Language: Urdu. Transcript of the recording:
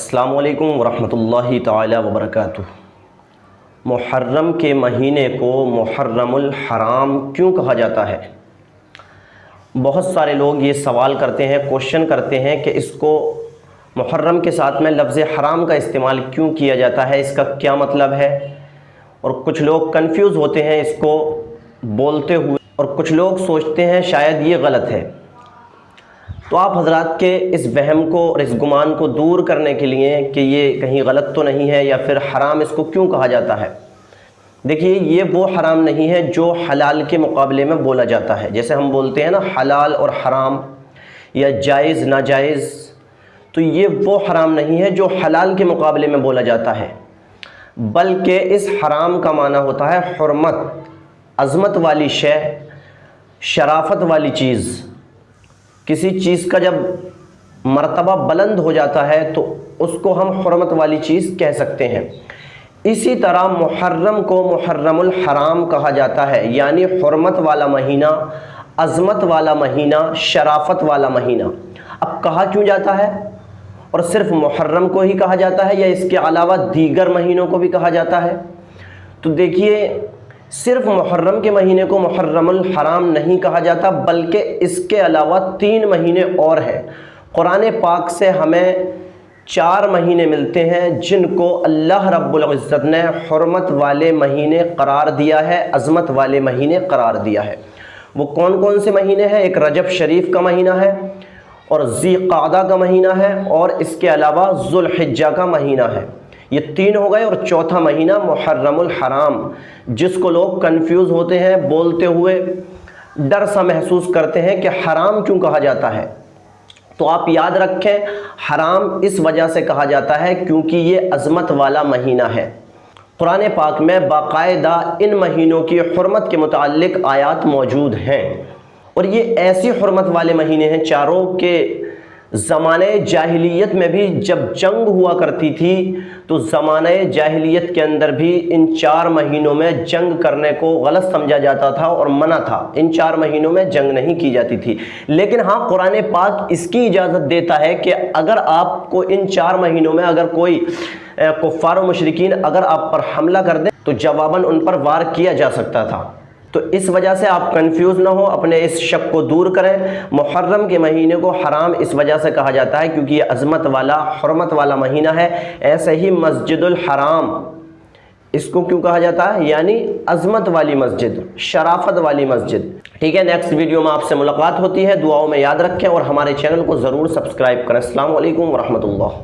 السلام علیکم ورحمۃ اللہ تعالی وبرکاتہ۔ محرم کے مہینے کو محرم الحرام کیوں کہا جاتا ہے؟ بہت سارے لوگ یہ سوال کرتے ہیں، کوشچن کرتے ہیں کہ اس کو محرم کے ساتھ میں لفظ حرام کا استعمال کیوں کیا جاتا ہے، اس کا کیا مطلب ہے؟ اور کچھ لوگ کنفیوز ہوتے ہیں اس کو بولتے ہوئے، اور کچھ لوگ سوچتے ہیں شاید یہ غلط ہے۔ تو آپ حضرات کے اس وہم کو اور اس گمان کو دور کرنے کے لیے کہ یہ کہیں غلط تو نہیں ہے یا پھر حرام اس کو کیوں کہا جاتا ہے، دیکھیے یہ وہ حرام نہیں ہے جو حلال کے مقابلے میں بولا جاتا ہے۔ جیسے ہم بولتے ہیں نا حلال اور حرام یا جائز ناجائز، تو یہ وہ حرام نہیں ہے جو حلال کے مقابلے میں بولا جاتا ہے، بلکہ اس حرام کا معنی ہوتا ہے حرمت، عظمت والی شے، شرافت والی چیز۔ کسی چیز کا جب مرتبہ بلند ہو جاتا ہے تو اس کو ہم حرمت والی چیز کہہ سکتے ہیں۔ اسی طرح محرم کو محرم الحرام کہا جاتا ہے، یعنی حرمت والا مہینہ، عظمت والا مہینہ، شرافت والا مہینہ۔ اب کہا کیوں جاتا ہے؟ اور صرف محرم کو ہی کہا جاتا ہے یا اس کے علاوہ دیگر مہینوں کو بھی کہا جاتا ہے؟ تو دیکھیے صرف محرم کے مہینے کو محرم الحرام نہیں کہا جاتا، بلکہ اس کے علاوہ 3 مہینے اور ہیں۔ قرآن پاک سے ہمیں 4 مہینے ملتے ہیں جن کو اللہ رب العزت نے حرمت والے مہینے قرار دیا ہے، عظمت والے مہینے قرار دیا ہے۔ وہ کون کون سے مہینے ہیں؟ ایک رجب شریف کا مہینہ ہے، اور ذی قعدہ کا مہینہ ہے، اور اس کے علاوہ ذوالحجہ کا مہینہ ہے۔ یہ 3 ہو گئے، اور چوتھا مہینہ محرم الحرام، جس کو لوگ کنفیوز ہوتے ہیں، بولتے ہوئے ڈر سا محسوس کرتے ہیں کہ حرام کیوں کہا جاتا ہے۔ تو آپ یاد رکھیں، حرام اس وجہ سے کہا جاتا ہے کیونکہ یہ عظمت والا مہینہ ہے۔ قرآن پاک میں باقاعدہ ان مہینوں کی حرمت کے متعلق آیات موجود ہیں، اور یہ ایسی حرمت والے مہینے ہیں چاروں کے زمانہ جاہلیت میں بھی جب جنگ ہوا کرتی تھی تو زمانہ جاہلیت کے اندر بھی ان 4 مہینوں میں جنگ کرنے کو غلط سمجھا جاتا تھا اور منع تھا۔ ان 4 مہینوں میں جنگ نہیں کی جاتی تھی، لیکن ہاں قرآن پاک اس کی اجازت دیتا ہے کہ اگر آپ کو ان 4 مہینوں میں اگر کوئی کفار و مشرکین اگر آپ پر حملہ کر دیں تو جواباً ان پر وار کیا جا سکتا تھا۔ تو اس وجہ سے آپ کنفیوز نہ ہو، اپنے اس شک کو دور کریں۔ محرم کے مہینے کو حرام اس وجہ سے کہا جاتا ہے کیونکہ یہ عظمت والا، حرمت والا مہینہ ہے۔ ایسے ہی مسجد الحرام، اس کو کیوں کہا جاتا ہے؟ یعنی عظمت والی مسجد، شرافت والی مسجد۔ ٹھیک ہے، نیکسٹ ویڈیو میں آپ سے ملاقات ہوتی ہے، دعاؤں میں یاد رکھیں اور ہمارے چینل کو ضرور سبسکرائب کریں۔ السلام علیکم ورحمۃ اللہ۔